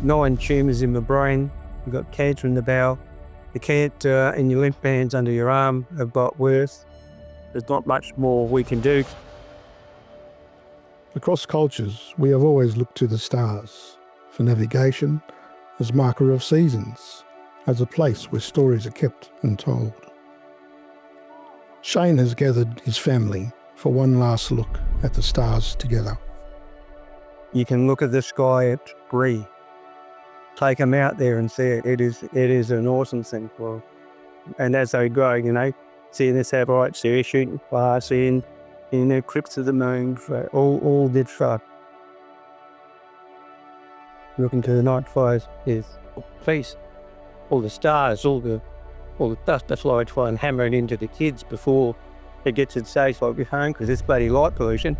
9 tumours in the brain. You've got cancer in the bowel. The cancer in your lymph bands under your arm have got worse. There's not much more we can do. Across cultures, we have always looked to the stars for navigation, as marker of seasons, as a place where stories are kept and told. Shane has gathered his family for one last look at the stars together. You can look at the sky at 3. Take them out there and see it. It is an awesome thing for them. And as they grow, seeing the satellites there shooting past, seeing the eclipse of the moon, all did fun. Looking to the night skies is peace. All the stars, all the dust that's like flying hammering into the kids before it gets to safe like at home, because it's bloody light pollution.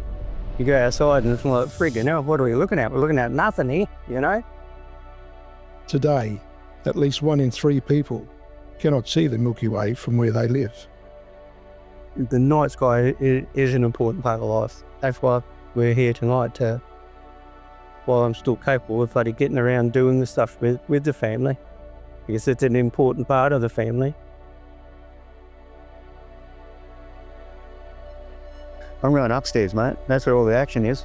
You go outside and it's like, friggin' hell, what are we looking at? We're looking at nothing here, Today, at least 1 in 3 people cannot see the Milky Way from where they live. The night sky is an important part of life. That's why we're here tonight, while I'm still capable of getting around doing the stuff with the family, because it's an important part of the family. I'm going upstairs, mate. That's where all the action is.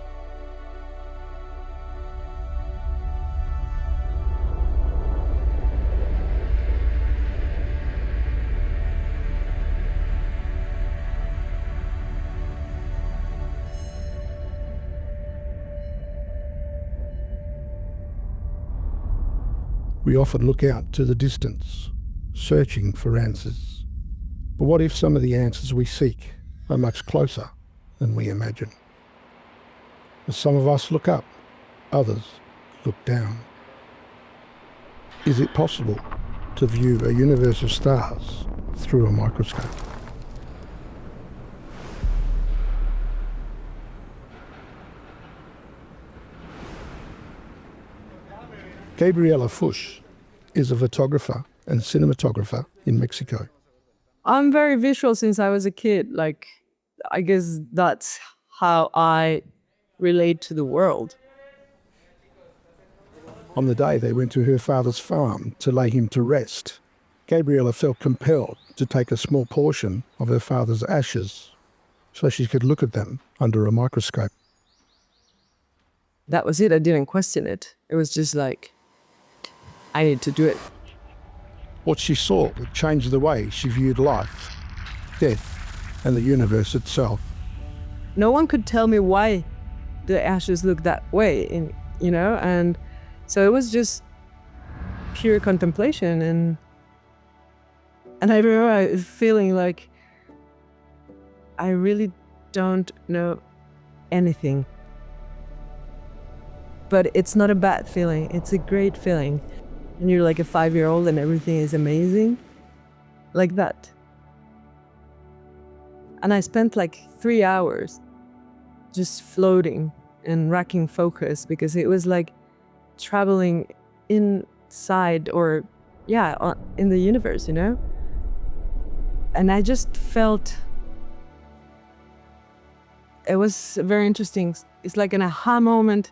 We often look out to the distance, searching for answers. But what if some of the answers we seek are much closer than we imagine? As some of us look up, others look down. Is it possible to view a universe of stars through a microscope? Gabriela Fuchs is a photographer and cinematographer in Mexico. I'm very visual since I was a kid. I guess that's how I relate to the world. On the day they went to her father's farm to lay him to rest, Gabriela felt compelled to take a small portion of her father's ashes so she could look at them under a microscope. That was it. I didn't question it. It was just I need to do it. What she saw would change the way she viewed life, death, and the universe itself. No one could tell me why the ashes look that way, and so it was just pure contemplation. And I remember feeling like I really don't know anything. But it's not a bad feeling. It's a great feeling. And you're like a 5-year-old and everything is amazing. Like that. And I spent 3 hours just floating and racking focus, because it was like traveling inside in the universe, And I just felt it was very interesting. It's like an aha moment,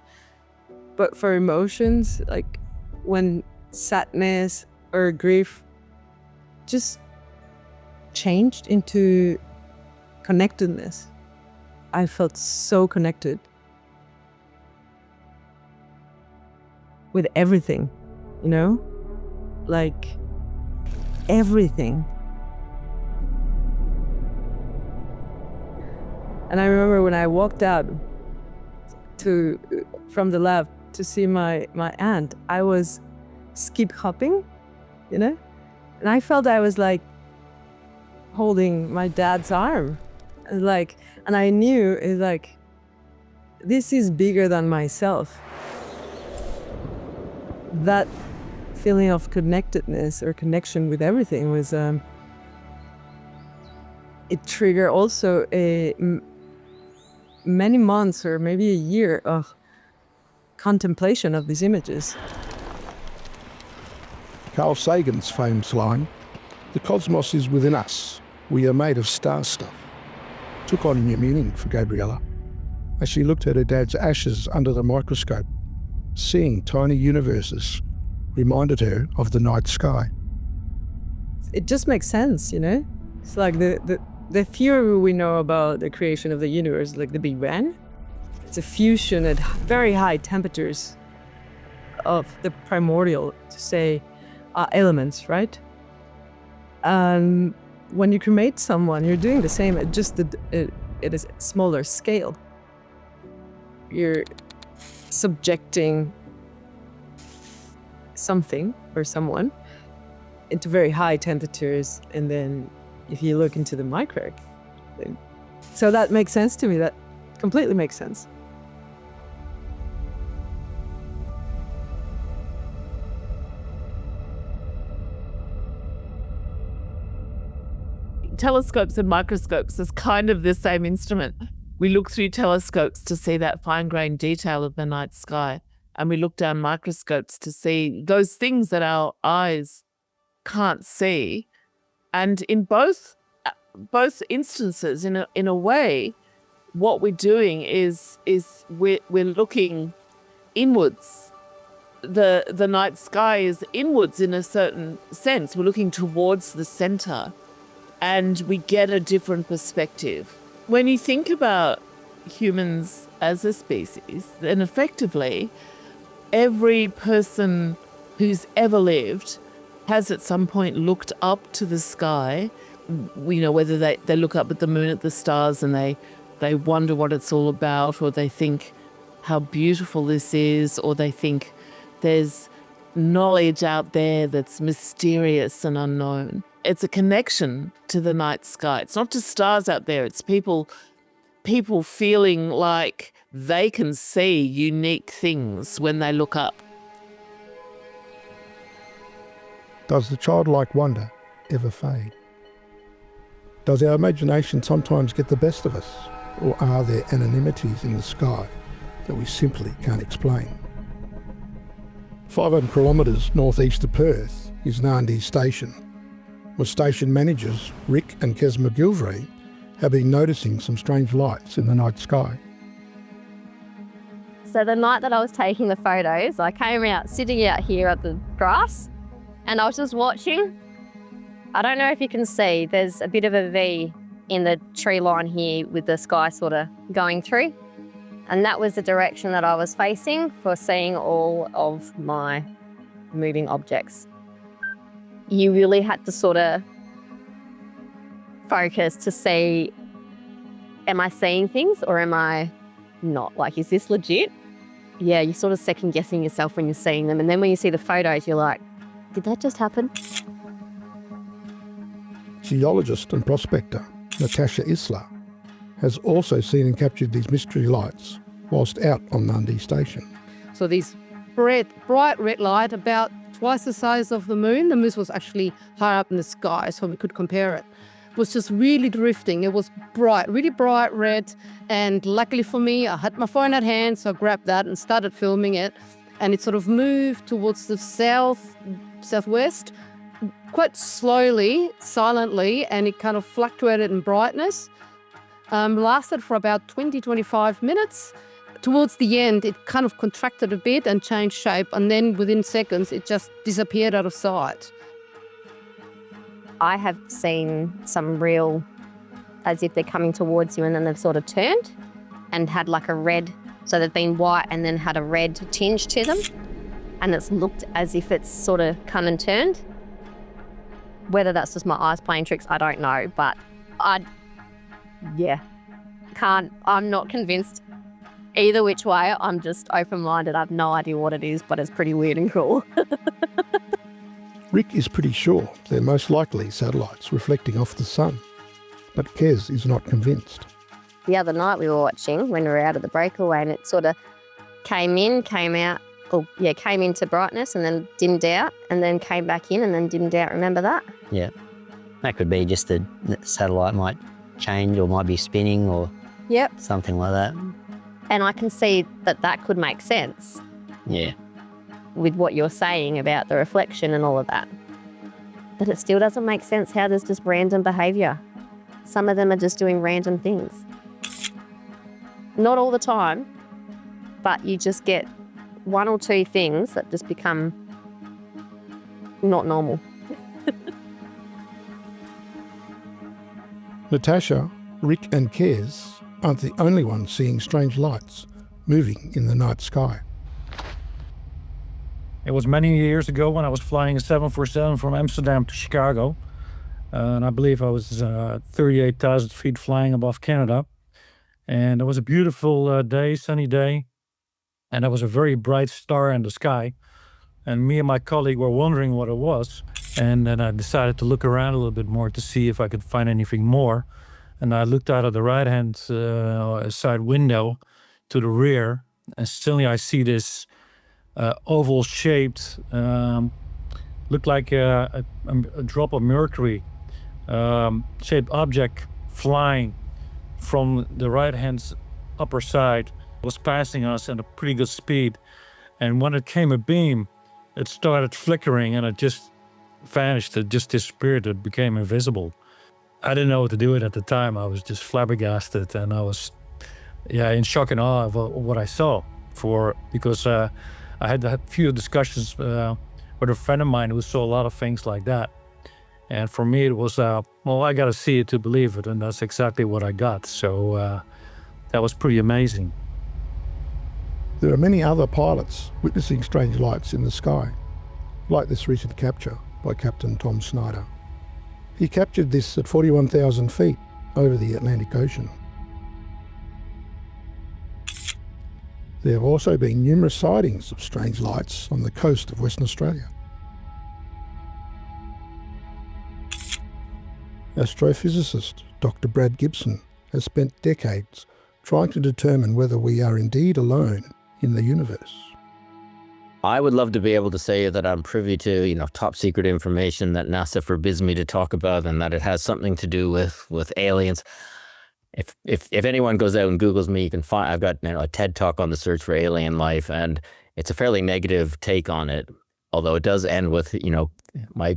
but for emotions, like when sadness or grief just changed into connectedness. I felt so connected with everything, like everything. And I remember when I walked out from the lab to see my aunt, I was skip hopping, and I felt I was holding my dad's arm, and I knew this is bigger than myself. That feeling of connectedness or connection with everything was it triggered also many months or maybe a year of contemplation of these images. Carl Sagan's famous line, "The cosmos is within us. We are made of star stuff," took on new meaning for Gabriela as she looked at her dad's ashes under the microscope Seeing tiny universes reminded her of the night sky. It just makes sense, you know? It's like the theory we know about the creation of the universe, like the Big Bang, it's a fusion at very high temperatures of the primordial, to say, elements, right? And when you cremate someone, you're doing the same, it is a smaller scale. You're subjecting something or someone into very high temperatures, and then if you look into the micro, so that makes sense to me. That completely makes sense. Telescopes and microscopes is kind of the same instrument. We look through telescopes to see that fine-grained detail of the night sky, and we look down microscopes to see those things that our eyes can't see. And in both instances, in a way, what we're doing is we're looking inwards. The night sky is inwards in a certain sense. We're looking towards the center, and we get a different perspective. When you think about humans as a species, then effectively every person who's ever lived has at some point looked up to the sky, you know, whether they look up at the moon, at the stars, and they wonder what it's all about, or they think how beautiful this is, or they think there's knowledge out there that's mysterious and unknown. It's a connection to the night sky. It's not just stars out there, it's people feeling like they can see unique things when they look up. Does the childlike wonder ever fade? Does our imagination sometimes get the best of us, or are there anonymities in the sky that we simply can't explain? 500 kilometres northeast of Perth is Nandi Station, where station managers Rick and Kes McGilvray have been noticing some strange lights in the night sky. So the night that I was taking the photos, I came out, sitting out here at the grass, and I was just watching. I don't know if you can see, there's a bit of a V in the tree line here with the sky sort of going through. And that was the direction that I was facing for seeing all of my moving objects. You really had to sort of focus to see, am I seeing things or am I not? Like, is this legit? Yeah, you're sort of second guessing yourself when you're seeing them. And then when you see the photos, you're like, did that just happen? Geologist and prospector Natasha Isler has also seen and captured these mystery lights whilst out on Nandi Station. So these bright red light, about twice the size of the moon. The moon was actually high up in the sky, so we could compare it. It was just really drifting. It was bright, really bright red. And luckily for me, I had my phone at hand, so I grabbed that and started filming it. And it sort of moved towards the southwest, quite slowly, silently, and it kind of fluctuated in brightness. Lasted for about 20-25 minutes. Towards the end, it kind of contracted a bit and changed shape, and then within seconds, it just disappeared out of sight. I have seen some real, as if they're coming towards you and then they've sort of turned and had like a red, so they've been white and then had a red tinge to them, and it's looked as if it's sort of come and turned. Whether that's just my eyes playing tricks, I don't know, but I'm not convinced either which way. I'm just open-minded. I have no idea what it is, but it's pretty weird and cool. Rick is pretty sure they're most likely satellites reflecting off the sun, but Kes is not convinced. The other night we were watching when we were out of the breakaway, and it sort of came into brightness and then dimmed out and then came back in and then dimmed out. Remember that? Yeah. That could be just the satellite might change or might be spinning or something like that. And I can see that could make sense. Yeah. With what you're saying about the reflection and all of that. But it still doesn't make sense how there's just random behaviour. Some of them are just doing random things. Not all the time, but you just get one or two things that just become not normal. Natasha, Rick and Kez aren't the only ones seeing strange lights moving in the night sky. It was many years ago when I was flying a 747 from Amsterdam to Chicago. And I believe I was 38,000 feet flying above Canada. And it was a beautiful day, sunny day. And there was a very bright star in the sky. And me and my colleague were wondering what it was. And then I decided to look around a little bit more to see if I could find anything more. And I looked out of the right-hand side window to the rear. And suddenly I see this oval-shaped, looked like a drop of mercury shaped object flying from the right-hand upper side. It was passing us at a pretty good speed. And when it came abeam, it started flickering and it just vanished. It just disappeared. It became invisible. I didn't know what to do with it at the time. I was just flabbergasted, and I was in shock and awe of what I saw. Because I had a few discussions with a friend of mine who saw a lot of things like that. And for me, it was, I got to see it to believe it. And that's exactly what I got. So that was pretty amazing. There are many other pilots witnessing strange lights in the sky, like this recent capture by Captain Tom Snyder. He captured this at 41,000 feet over the Atlantic Ocean. There have also been numerous sightings of strange lights on the coast of Western Australia. Astrophysicist Dr. Brad Gibson has spent decades trying to determine whether we are indeed alone in the universe. I would love to be able to say that I'm privy to, top secret information that NASA forbids me to talk about, and that it has something to do with aliens. If anyone goes out and Googles me, you can find, I've got a TED Talk on the search for alien life, and it's a fairly negative take on it. Although it does end with, my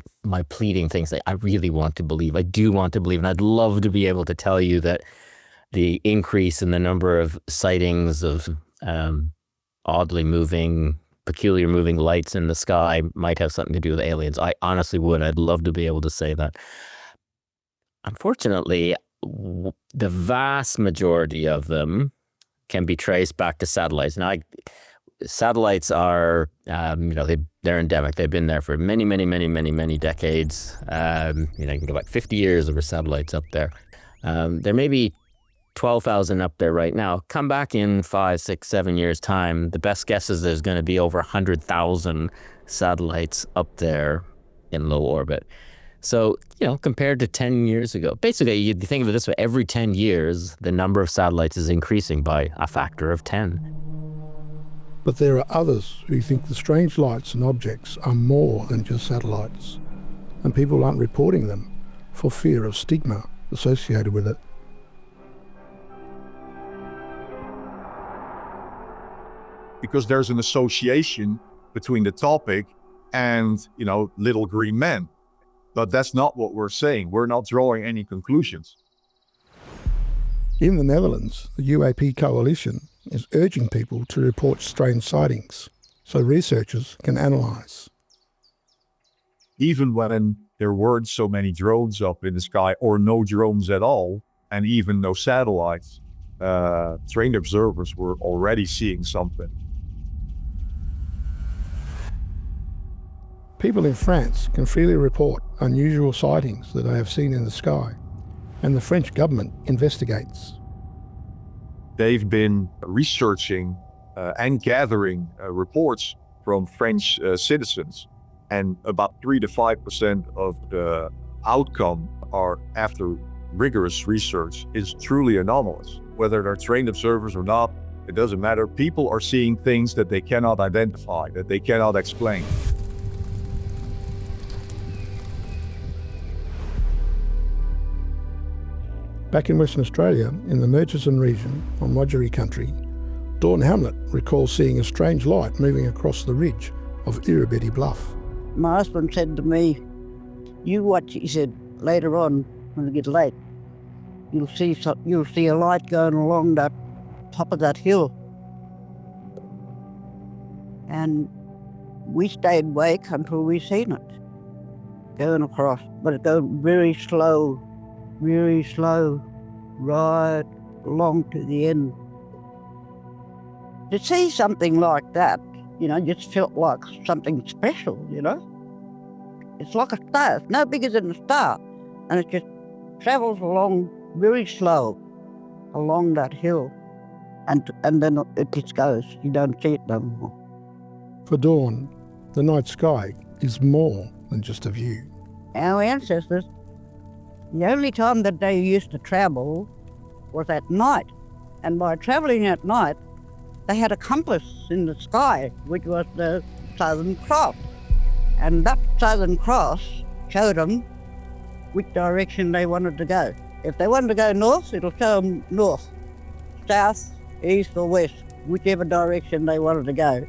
pleading things that I really want to believe. I do want to believe, and I'd love to be able to tell you that the increase in the number of sightings of oddly moving, peculiar moving lights in the sky might have something to do with aliens. I honestly would. I'd love to be able to say that. Unfortunately, the vast majority of them can be traced back to satellites. Now, satellites are, they're endemic. They've been there for many, many, many, many, many decades. You can go back 50 years over satellites up there. There may be 12,000 up there right now. Come back in 5, 6, 7 years' time. The best guess is there's going to be over 100,000 satellites up there in low orbit. So, compared to 10 years ago, basically, you think of it this way, every 10 years, the number of satellites is increasing by a factor of 10. But there are others who think the strange lights and objects are more than just satellites, and people aren't reporting them for fear of stigma associated with it. Because there's an association between the topic and, little green men. But that's not what we're saying. We're not drawing any conclusions. In the Netherlands, the UAP coalition is urging people to report strange sightings so researchers can analyse. Even when there weren't so many drones up in the sky, or no drones at all, and even no satellites, trained observers were already seeing something. People in France can freely report unusual sightings that they have seen in the sky, and the French government investigates. They've been researching and gathering reports from French citizens, and about 3 to 5% of the outcome are, after rigorous research, is truly anomalous. Whether they're trained observers or not, it doesn't matter. People are seeing things that they cannot identify, that they cannot explain. Back in Western Australia, in the Murchison region on Wadjuri country, Dawn Hamlet recalls seeing a strange light moving across the ridge of Irribedi Bluff. My husband said to me, "You watch," he said, "later on, when it gets late, you'll see a light going along that top of that hill." And we stayed awake until we seen it going across, but it goes very slow, right along to the end. To see something like that, just felt like something special, It's like a star, it's no bigger than a star, and it just travels along very slow along that hill, and then it just goes. You don't see it no more. For Dawn, the night sky is more than just a view. Our ancestors, the only time that they used to travel was at night, and by travelling at night, they had a compass in the sky, which was the Southern Cross, and that Southern Cross showed them which direction they wanted to go. If they wanted to go north, it'll show them north, south, east or west, whichever direction they wanted to go.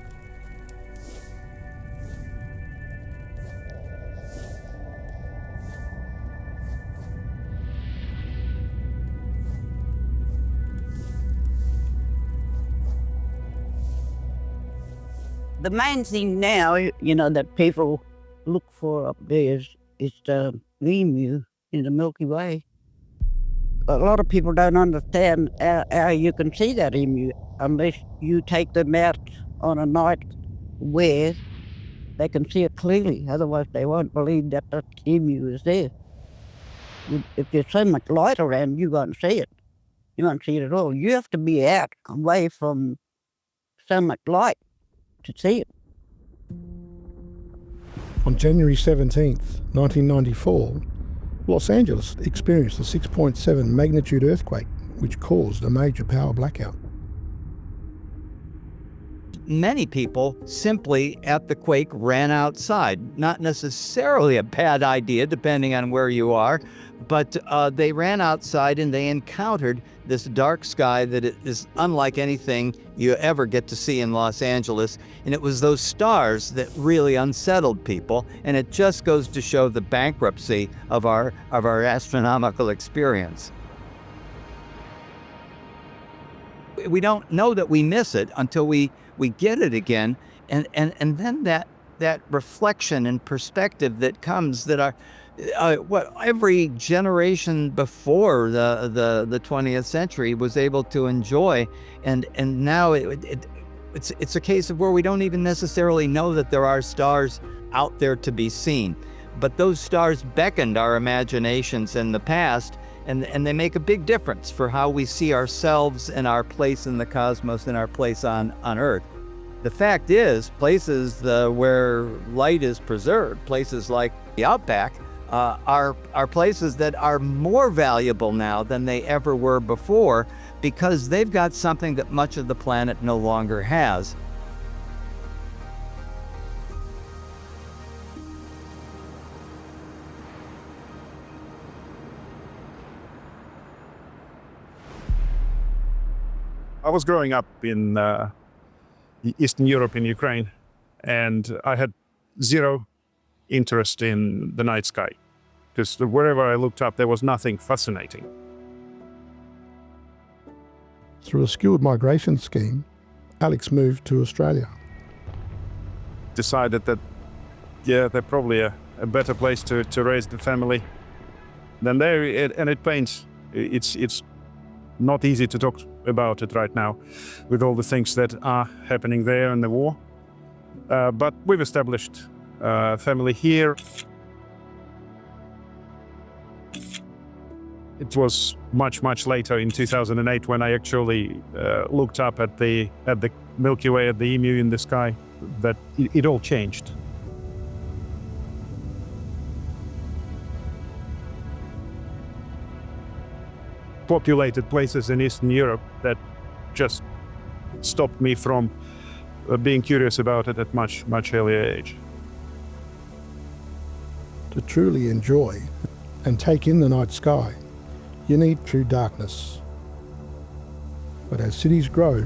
The main thing now, that people look for up there is the emu in the Milky Way. A lot of people don't understand how you can see that emu unless you take them out on a night where they can see it clearly. Otherwise, they won't believe that the emu is there. If there's so much light around, you won't see it. You won't see it at all. You have to be out away from so much light to see it. On January 17th, 1994, Los Angeles experienced a 6.7 magnitude earthquake, which caused a major power blackout. Many people simply at the quake ran outside. Not necessarily a bad idea, depending on where you are, but they ran outside and they encountered this dark sky that is unlike anything you ever get to see in Los Angeles. And it was those stars that really unsettled people. And it just goes to show the bankruptcy of our astronomical experience. We don't know that we miss it until we get it again, and then that reflection and perspective that comes that are what every generation before the 20th century was able to enjoy, and now it's a case of where we don't even necessarily know that there are stars out there to be seen, but those stars beckoned our imaginations in the past. And they make a big difference for how we see ourselves and our place in the cosmos and our place on Earth. The fact is, places where light is preserved, places like the outback, are places that are more valuable now than they ever were before, because they've got something that much of the planet no longer has. I was growing up in Eastern Europe, in Ukraine, and I had zero interest in the night sky, because wherever I looked up, there was nothing fascinating. Through a skilled migration scheme, Alex moved to Australia. Decided that, they're probably a better place to raise the family than there, and it pains. It's not easy to talk about it right now with all the things that are happening there and the war. But we've established a family here. It was much later in 2008 when I actually looked up at the Milky Way, at the emu in the sky, that it all changed. Populated places in Eastern Europe that just stopped me from being curious about it at much earlier age. To truly enjoy and take in the night sky, you need true darkness. But as cities grow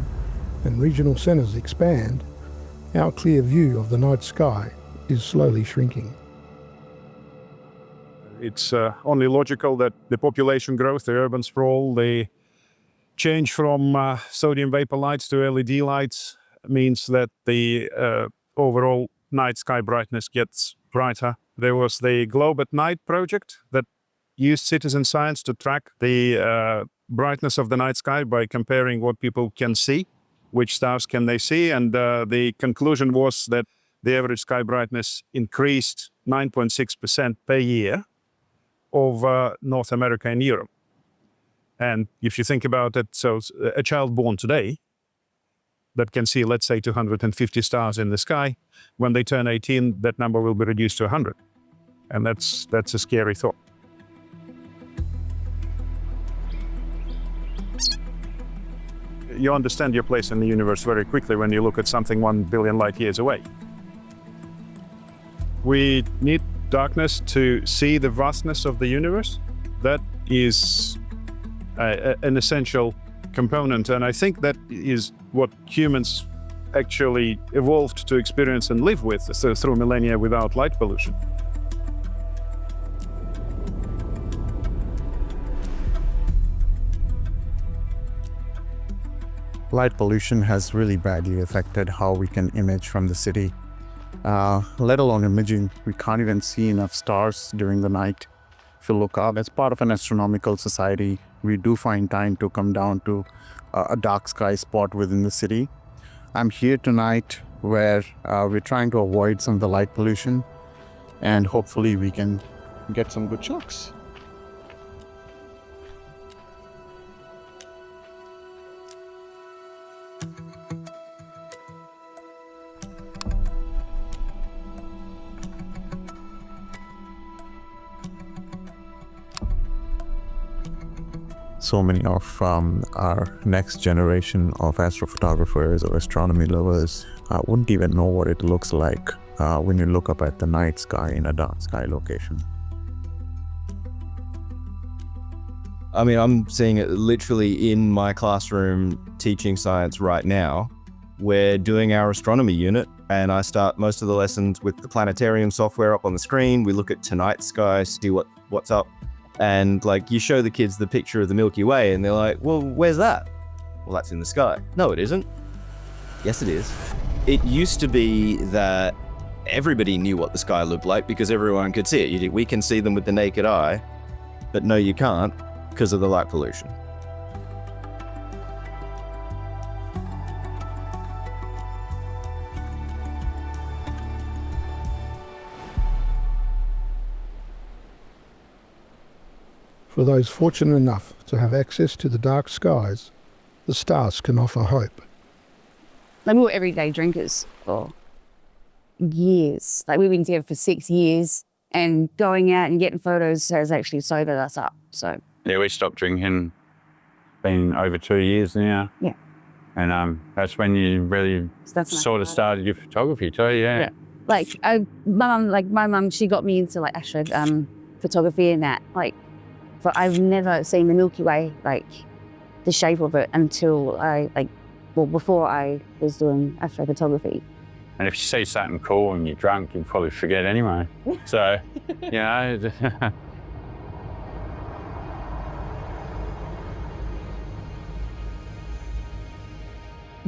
and regional centres expand, our clear view of the night sky is slowly shrinking. It's only logical that the population growth, the urban sprawl, the change from sodium vapor lights to LED lights, means that the overall night sky brightness gets brighter. There was the Globe at Night project that used citizen science to track the brightness of the night sky by comparing what people can see, which stars can they see, and the conclusion was that the average sky brightness increased 9.6% per year over North America and Europe. And if you think about it, so a child born today that can see, let's say, 250 stars in the sky, when they turn 18, that number will be reduced to 100. And that's a scary thought. You understand your place in the universe very quickly when you look at something 1 billion light years away. We need darkness to see the vastness of the universe. That is an essential component, and I think that is what humans actually evolved to experience and live with through millennia without light pollution. Light pollution has really badly affected how we can image from the city. Let alone imaging, we can't even see enough stars during the night. If you look up, as part of an astronomical society, we do find time to come down to a dark sky spot within the city. I'm here tonight where we're trying to avoid some of the light pollution, and hopefully we can get some good shots. So many of our next generation of astrophotographers or astronomy lovers wouldn't even know what it looks like when you look up at the night sky in a dark sky location. I mean, I'm seeing it literally in my classroom teaching science right now. We're doing our astronomy unit, and I start most of the lessons with the planetarium software up on the screen. We look at tonight's sky, see what's up. And like, you show the kids the picture of the Milky Way and they're like, well, where's that? Well, that's in the sky. No, it isn't. Yes, it is. It used to be that everybody knew what the sky looked like because everyone could see it. We can see them with the naked eye, but no, you can't because of the light pollution. For those fortunate enough to have access to the dark skies, the stars can offer hope. Like, we were everyday drinkers for years. Like, we've been together for 6 years, and going out and getting photos has actually sobered us up. So yeah, we stopped drinking. Been over 2 years now. Yeah. And that's when you really sort of started your photography too. Yeah. like, my mum, she got me into like astro photography and that. Like, but I've never seen the Milky Way, like the shape of it, until before I was doing astrophotography. And if you see something cool and you're drunk, you'll probably forget anyway. So, you know.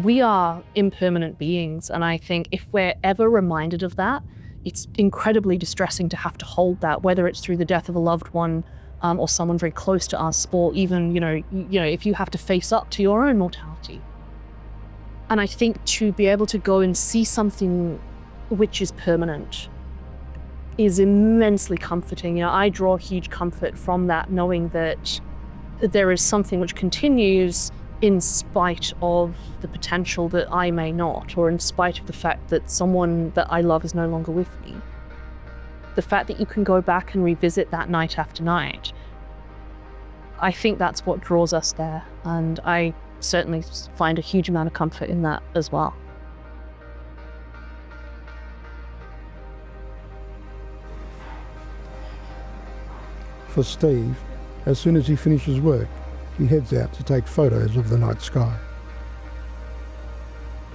We are impermanent beings, and I think if we're ever reminded of that, it's incredibly distressing to have to hold that, whether it's through the death of a loved one, or someone very close to us, or even, you know, if you have to face up to your own mortality. And I think to be able to go and see something which is permanent is immensely comforting. You know, I draw huge comfort from that, knowing that there is something which continues in spite of the potential that I may not, or in spite of the fact that someone that I love is no longer with me. The fact that you can go back and revisit that night after night, I think that's what draws us there. And I certainly find a huge amount of comfort in that as well. For Steve, as soon as he finishes work, he heads out to take photos of the night sky.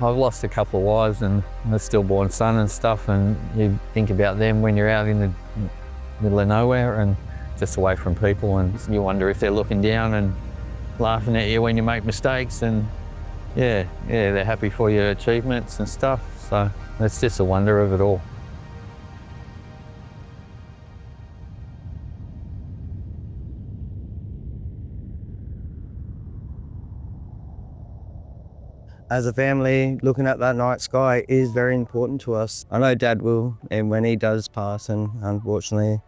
I've lost a couple of wives and a stillborn son and stuff, and you think about them when you're out in the middle of nowhere and just away from people, and you wonder if they're looking down and laughing at you when you make mistakes. And yeah, they're happy for your achievements and stuff. So it's just a wonder of it all. As a family, looking at that night sky is very important to us. I know Dad will, and when he does pass, and unfortunately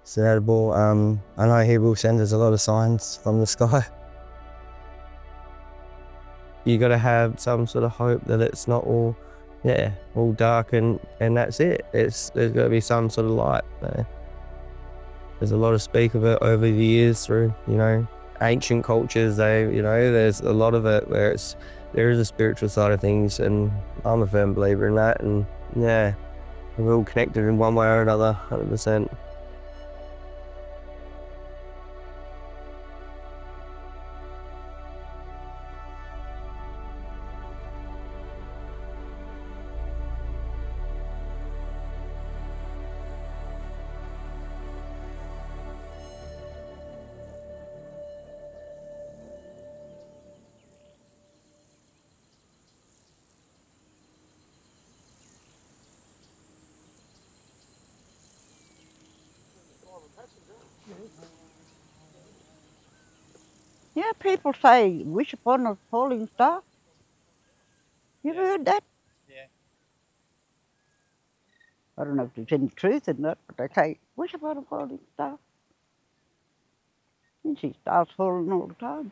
it's inevitable, I know he will send us a lot of signs from the sky. You got to have some sort of hope that it's not all, all dark and that's it. There's got to be some sort of light there. There's a lot of speak of it over the years through, ancient cultures. There's a lot of it where there is a spiritual side of things, and I'm a firm believer in that. And yeah, we're all connected in one way or another, 100%. Yeah, people say, wish upon a falling star. You ever heard that? Yeah. I don't know if there's any truth in that, but they say, wish upon a falling star. You see stars falling all the time.